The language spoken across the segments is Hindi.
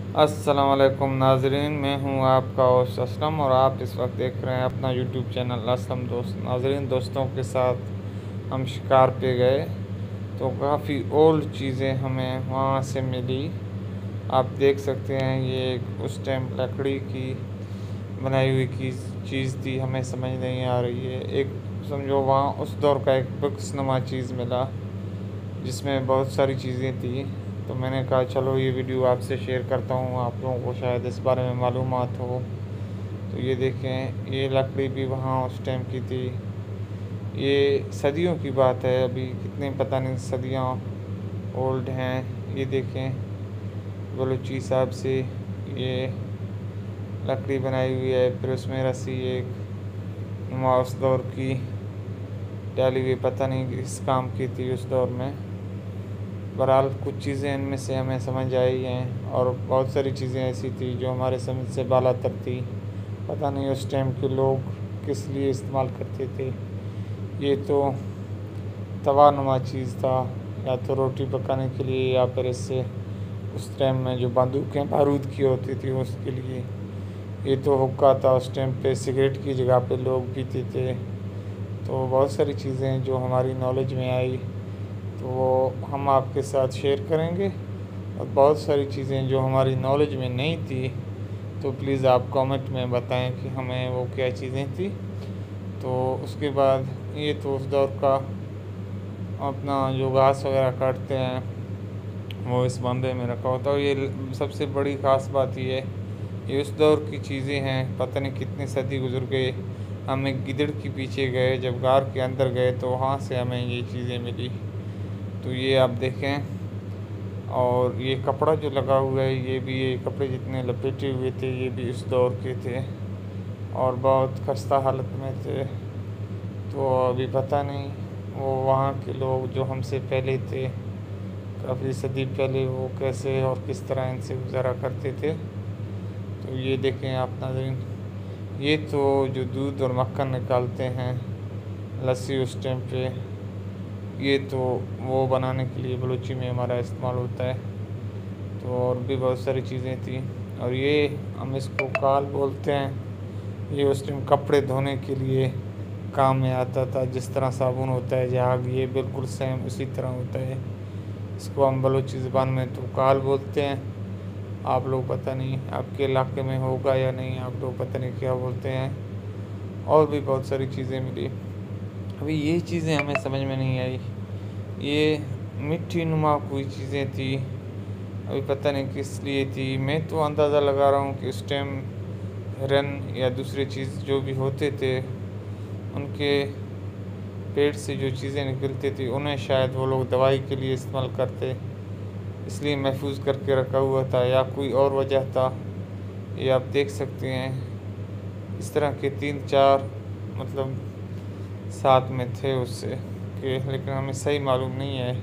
अस्सलाम वालेकुम नाजरीन, मैं हूं आपका होस्ट असलम और आप इस वक्त देख रहे हैं अपना यूट्यूब चैनल असलम दोस्त। नाजरीन, दोस्तों के साथ हम शिकार पे गए तो काफ़ी ओल्ड चीज़ें हमें वहाँ से मिली। आप देख सकते हैं ये एक उस टाइम लकड़ी की बनाई हुई की चीज़ थी, हमें समझ नहीं आ रही है। एक समझो वहाँ उस दौर का एक बुक्सनुमा चीज़ मिला जिसमें बहुत सारी चीज़ें थी। तो मैंने कहा चलो ये वीडियो आपसे शेयर करता हूँ, आप लोगों को शायद इस बारे में मालूमात हो। तो ये देखें, ये लकड़ी भी वहाँ उस टाइम की थी। ये सदियों की बात है, अभी कितने पता नहीं सदियाँ ओल्ड हैं। ये देखें, बलूची साहब से ये लकड़ी बनाई हुई है, फिर उसमें रस्सी एक नुमा उस दौर की डाली हुई, पता नहीं किस काम की थी उस दौर में। बहरहाल कुछ चीज़ें इनमें से हमें समझ आई हैं और बहुत सारी चीज़ें ऐसी थी जो हमारे समझ से बालातर थी। पता नहीं उस टाइम के लोग किस लिए इस्तेमाल करते थे। ये तो तवा चीज़ था, या तो रोटी पकाने के लिए या फिर इससे उस टाइम में जो बंदूकें बारूद की होती थी उसके लिए। ये तो हुक्का था, उस टाइम पे सिगरेट की जगह पे लोग पीते थे। तो बहुत सारी चीज़ें जो हमारी नॉलेज में आई तो वो हम आपके साथ शेयर करेंगे। और बहुत सारी चीज़ें जो हमारी नॉलेज में नहीं थी तो प्लीज़ आप कमेंट में बताएं कि हमें वो क्या चीज़ें थी। तो उसके बाद ये तो उस दौर का अपना जो घास वगैरह काटते हैं वो इस बंदे में रखा होता है। ये सबसे बड़ी ख़ास बात ये है, ये उस दौर की चीज़ें हैं, पता नहीं कितनी सदी गुजर गए। हम एक गिदड़ के पीछे गए, जब गार के अंदर गए तो वहाँ से हमें ये चीज़ें मिली। तो ये आप देखें, और ये कपड़ा जो लगा हुआ है ये भी, ये कपड़े जितने लपेटे हुए थे ये भी उस दौर के थे और बहुत खस्ता हालत में थे। तो अभी पता नहीं वो वहाँ के लोग जो हमसे पहले थे, काफ़ी सदी पहले, वो कैसे और किस तरह इनसे गुजारा करते थे। तो ये देखें आप नाज़रीन, ये तो जो दूध और मक्खन निकालते हैं लस्सी उस टाइम पे, ये तो वो बनाने के लिए बलूची में हमारा इस्तेमाल होता है। तो और भी बहुत सारी चीज़ें थी। और ये हम इसको काल बोलते हैं। ये उस टाइम कपड़े धोने के लिए काम में आता था, जिस तरह साबुन होता है झाग, ये बिल्कुल सेम उसी तरह होता है। इसको हम बलूची ज़बान में तो काल बोलते हैं। आप लोग पता नहीं आपके इलाके में होगा या नहीं, आप लोग पता नहीं क्या बोलते हैं। और भी बहुत सारी चीज़ें मिली। अभी ये चीज़ें हमें समझ में नहीं आई। ये मिट्टी नुमा कोई चीज़ें थी, अभी पता नहीं किस लिए थी। मैं तो अंदाज़ा लगा रहा हूँ कि उस टाइम हिरन या दूसरी चीज़ जो भी होते थे उनके पेट से जो चीज़ें निकलती थी उन्हें शायद वो लोग दवाई के लिए इस्तेमाल करते, इसलिए महफूज करके रखा हुआ था, या कोई और वजह था। ये आप देख सकते हैं इस तरह के 3-4 मतलब साथ में थे उससे कि, लेकिन हमें सही मालूम नहीं है,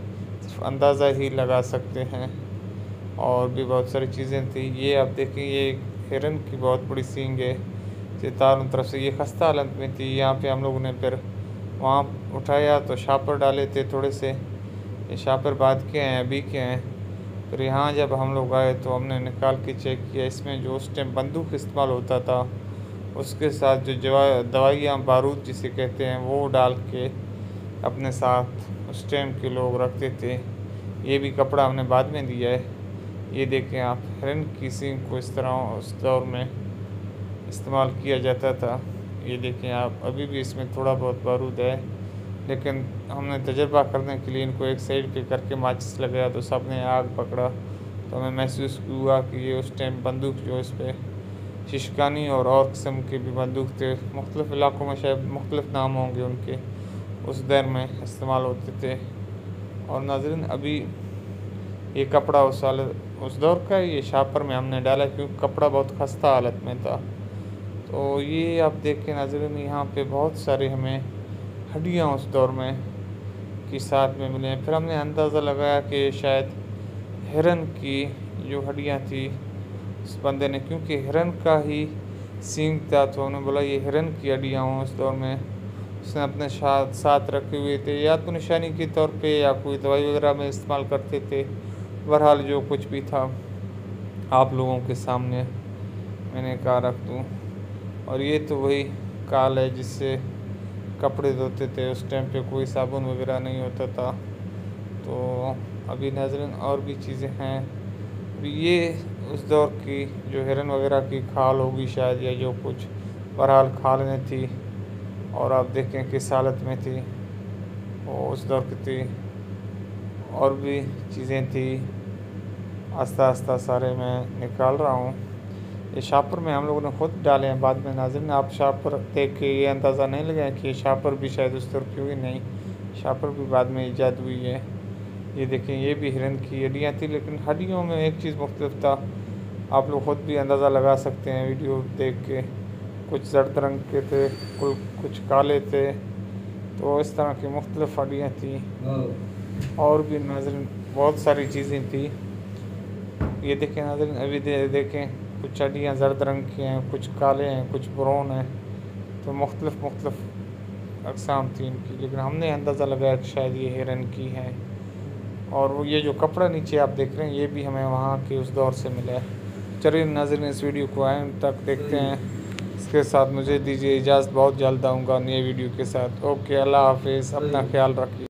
सिर्फ अंदाज़ा ही लगा सकते हैं। और भी बहुत सारी चीज़ें थी। ये आप देखें, ये हिरन की बहुत बड़ी सींग है जो चारों तरफ से, ये खस्ता हालत में थी। यहाँ पे हम लोगों ने फिर वहाँ उठाया तो शापर डाले थे थोड़े से, ये शापर बाद के हैं अभी के हैं। फिर यहाँ जब हम लोग आए तो हमने निकाल के चेक किया, इसमें जो उस टाइम बंदूक इस्तेमाल होता था उसके साथ जो दवाइयाँ बारूद जिसे कहते हैं वो डाल के अपने साथ उस टाइम के लोग रखते थे। ये भी कपड़ा हमने बाद में दिया है। ये देखें आप, हिरन की सींग को इस तरह उस दौर में इस्तेमाल किया जाता था। ये देखें आप, अभी भी इसमें थोड़ा बहुत बारूद है, लेकिन हमने तजर्बा करने के लिए इनको एक साइड पे करके माचिस लगाया तो सब ने आग पकड़ा। तो हमें महसूस हुआ कि ये उस टाइम बंदूक जो इस पर शिशकानी और किस्म के भी बंदूक थे, मुख्तलिफ़ इलाकों में शायद मुख्तलिफ़ नाम होंगे उनके, उस दौर में इस्तेमाल होते थे। और नाज़रीन, अभी ये कपड़ा उस दौर का, ये शापर में हमने डाला क्योंकि कपड़ा बहुत खस्ता हालत में था। तो ये आप देखें नाज़रीन, यहाँ पे बहुत सारे हमें हड्डियाँ उस दौर में की साथ में मिले हैं। फिर हमने अंदाज़ा लगाया कि शायद हिरन की जो हड्डियाँ थी उस बंदे ने, क्योंकि हिरन का ही सींग था, तो हमने बोला ये हिरन की हड्डियाँ हों उस दौर में, उसने अपने साथ रखे हुए थे, या तो निशानी के तौर पे या कोई दवाई वगैरह में इस्तेमाल करते थे। बहरहाल जो कुछ भी था, आप लोगों के सामने मैंने कहा रख दूँ। और ये तो वही काल है जिससे कपड़े धोते थे, उस टाइम पे कोई साबुन वगैरह नहीं होता था। तो अभी नाज़रीन और भी चीज़ें हैं। अभी ये उस दौर की जो हिरन वगैरह की खाल होगी शायद, या जो कुछ बहरहाल खाल में थी, और आप देखें किस हालत में थी वो उस दौर की थी। और भी चीज़ें थी, आस्ता आस्ता सारे मैं निकाल रहा हूँ। ये शापर में हम लोगों ने खुद डाले हैं बाद में नाज़रीन। आप शापर देख के ये अंदाज़ा नहीं लगाएं कि ये शापर भी शायद उस तरह की हुई, नहीं, शापर भी बाद में ईजाद हुई है। ये देखें, ये भी हिरन की हड्डियाँ थी, लेकिन हड्डियों में एक चीज़ मुख्तलिफ था। आप लोग खुद भी अंदाज़ा लगा सकते हैं वीडियो देख के। कुछ जर्द रंग के थे, कुछ काले थे, तो इस तरह की मुख्तलिफ हड्डियाँ थी। और भी नाज़रीन बहुत सारी चीज़ें थी। ये देखें नाज़रीन, अभी देखें, कुछ हड्डियाँ जर्द रंग की हैं, कुछ काले हैं, कुछ ब्राउन हैं। तो मुख्तलिफ अक़साम थी इनकी, लेकिन हमने अंदाज़ा लगाया कि शायद ये हिरन की है। और वो ये जो कपड़ा नीचे आप देख रहे हैं, ये भी हमें वहाँ के उस दौर से मिला है। चलिए नाज़रीन, इस वीडियो को एंड तक देखते हैं। इसके साथ मुझे दीजिए इजाज़त, बहुत जल्द आऊँगा नए वीडियो के साथ। ओके, अल्लाह हाफ़िज़, अपना ख्याल रखिए।